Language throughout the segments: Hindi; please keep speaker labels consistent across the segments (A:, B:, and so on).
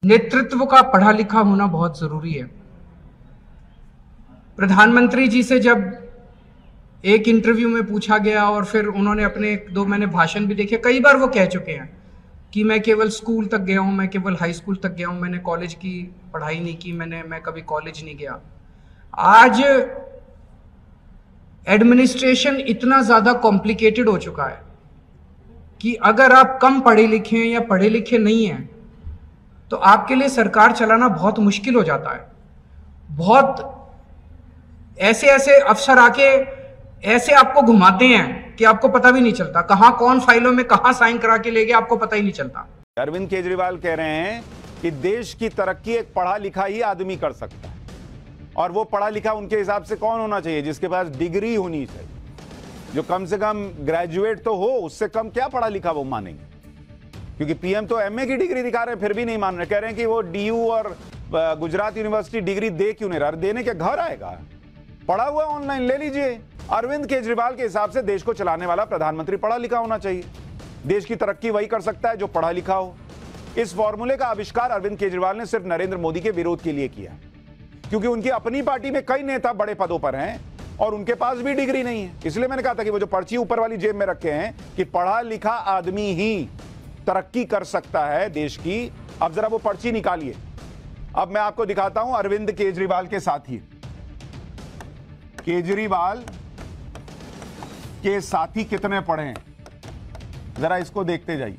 A: नेतृत्व का पढ़ा लिखा होना बहुत जरूरी है। प्रधानमंत्री जी से जब एक इंटरव्यू में पूछा गया और फिर उन्होंने अपने दो मैंने भाषण भी देखे, कई बार वो कह चुके हैं कि मैं केवल स्कूल तक गया हूं, मैं केवल हाई स्कूल तक गया हूं, मैंने कॉलेज की पढ़ाई नहीं की, मैं कभी कॉलेज नहीं गया। आज एडमिनिस्ट्रेशन इतना ज्यादा कॉम्प्लिकेटेड हो चुका है कि अगर आप कम पढ़े लिखे हैं या पढ़े लिखे नहीं हैं तो आपके लिए सरकार चलाना बहुत मुश्किल हो जाता है। बहुत ऐसे ऐसे अफसर आके ऐसे आपको घुमाते हैं कि आपको पता भी नहीं चलता कहां कौन फाइलों में कहां साइन करा के ले गया, आपको पता ही नहीं चलता।
B: अरविंद केजरीवाल कह रहे हैं कि देश की तरक्की एक पढ़ा लिखा ही आदमी कर सकता है, और वो पढ़ा लिखा उनके हिसाब से कौन होना चाहिए? जिसके पास डिग्री होनी चाहिए, जो कम से कम ग्रेजुएट तो हो। उससे कम क्या पढ़ा लिखा वो मानेंगे? क्योंकि पीएम तो एमए की डिग्री दिखा रहे हैं, फिर भी नहीं मान रहे। कह रहे हैं कि वो डीयू और गुजरात यूनिवर्सिटी डिग्री दे क्यों नहीं रहा? देने के घर आएगा, पढ़ा हुआ ऑनलाइन ले लीजिए। अरविंद केजरीवाल के हिसाब से देश को चलाने वाला प्रधानमंत्री पढ़ा लिखा होना चाहिए। देश की तरक्की वही कर सकता है जो पढ़ा लिखा हो। इस फॉर्मूले का आविष्कार अरविंद केजरीवाल ने सिर्फ नरेंद्र मोदी के विरोध के लिए किया, क्योंकि उनकी अपनी पार्टी में कई नेता बड़े पदों पर हैं और उनके पास भी डिग्री नहीं है। इसलिए मैंने कहा था कि वो जो पर्ची ऊपर वाली जेब में रखे हैं कि पढ़ा लिखा आदमी ही तरक्की कर सकता है देश की। अब जरा वो पर्ची निकालिए। अब मैं आपको दिखाता हूं अरविंद केजरीवाल के साथी। केजरीवाल के साथी कितने पढ़े हैं, जरा इसको देखते जाइए।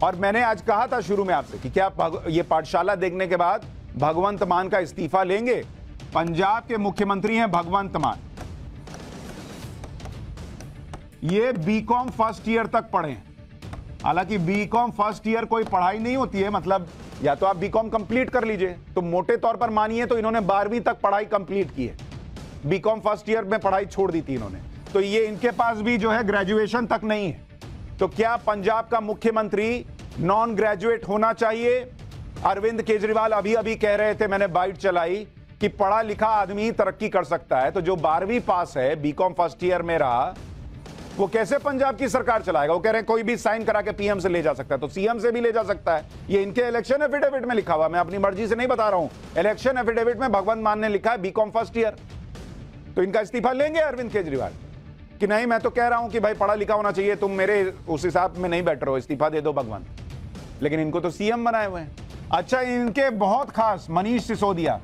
B: और मैंने आज कहा था शुरू में आपसे कि क्या ये पाठशाला देखने के बाद भगवंत मान का इस्तीफा लेंगे? पंजाब के मुख्यमंत्री हैं भगवंत मान। ये बीकॉम फर्स्ट ईयर तक पढ़े हैं। हालांकि बीकॉम फर्स्ट ईयर कोई पढ़ाई नहीं होती है, मतलब या तो आप बीकॉम कंप्लीट कर लीजिए, तो मोटे तौर पर मानिए तो इन्होंने 12वीं तक पढ़ाई कंप्लीट की है। बीकॉम फर्स्ट ईयर में पढ़ाई छोड़ दी थी इन्होंने, तो ये इनके पास भी जो है ग्रेजुएशन तक नहीं है। तो क्या पंजाब का मुख्यमंत्री नॉन ग्रेजुएट होना चाहिए? अरविंद केजरीवाल अभी अभी कह रहे थे, मैंने बाइट चलाई, कि पढ़ा लिखा आदमी ही तरक्की कर सकता है। तो जो 12वीं पास है, बीकॉम फर्स्ट ईयर में रहा, वो कैसे पंजाब की सरकार चलाएगा? वो कह रहे हैं कोई भी साइन करा के पीएम से ले जा सकता है, तो सीएम से भी ले जा सकता है। ये इनके इलेक्शन एफिडेविट में लिखा हुआ, मैं अपनी मर्जी से नहीं बता रहा हूं। इलेक्शन एफिडेविट में भगवंत मान ने लिखा है बीकॉम फर्स्ट ईयर। तो इनका इस्तीफा लेंगे अरविंद केजरीवाल कि नहीं? मैं तो कह रहा हूं कि भाई पढ़ा लिखा होना चाहिए, तुम मेरे उस हिसाब में नहीं बैठ रहे हो, इस्तीफा दे दो भगवंत। लेकिन इनको तो सीएम बनाए हुए हैं। अच्छा, इनके बहुत खास मनीष सिसोदिया,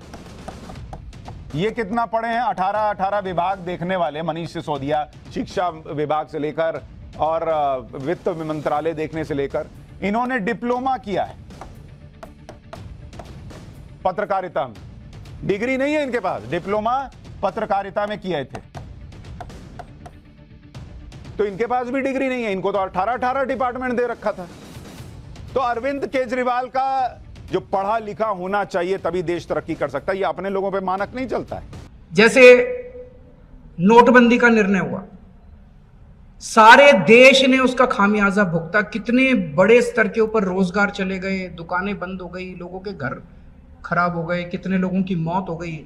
B: ये कितना पढ़े हैं? 18 विभाग देखने वाले मनीष सिसोदिया, शिक्षा विभाग से लेकर और वित्त मंत्रालय देखने से लेकर, इन्होंने डिप्लोमा किया है पत्रकारिता में। डिग्री नहीं है इनके पास, डिप्लोमा पत्रकारिता में किए थे। तो इनके पास भी डिग्री नहीं है, इनको तो 18 डिपार्टमेंट दे रखा था। तो अरविंद केजरीवाल का जो पढ़ा लिखा होना चाहिए तभी देश तरक्की कर सकता है, ये अपने लोगों पे मानक नहीं चलता है।
A: जैसे नोटबंदी का निर्णय हुआ, सारे देश ने उसका खामियाजा भुगता। कितने बड़े स्तर के ऊपर रोजगार चले गए, दुकानें बंद हो गई, लोगों के घर खराब हो गए, कितने लोगों की मौत हो गई।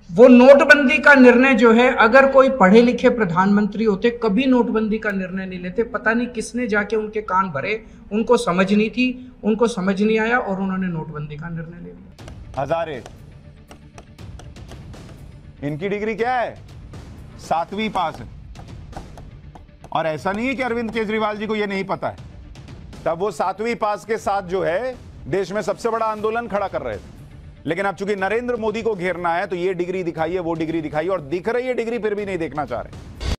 A: वो नोटबंदी का निर्णय जो है, अगर कोई पढ़े लिखे प्रधानमंत्री होते कभी नोटबंदी का निर्णय नहीं लेते। पता नहीं किसने जाके उनके कान भरे, उनको समझ नहीं थी, उनको समझ नहीं आया और उन्होंने नोटबंदी का निर्णय ले लिया।
B: हजारे, इनकी डिग्री क्या है? 7वीं पास है। और ऐसा नहीं है कि अरविंद केजरीवाल जी को यह नहीं पता है, तब वो 7वीं पास के साथ जो है देश में सबसे बड़ा आंदोलन खड़ा कर रहे थे। लेकिन अब चूंकि नरेंद्र मोदी को घेरना है तो ये डिग्री दिखाइए, वो डिग्री दिखाइए, और दिख रही है डिग्री फिर भी नहीं देखना चाह रहे।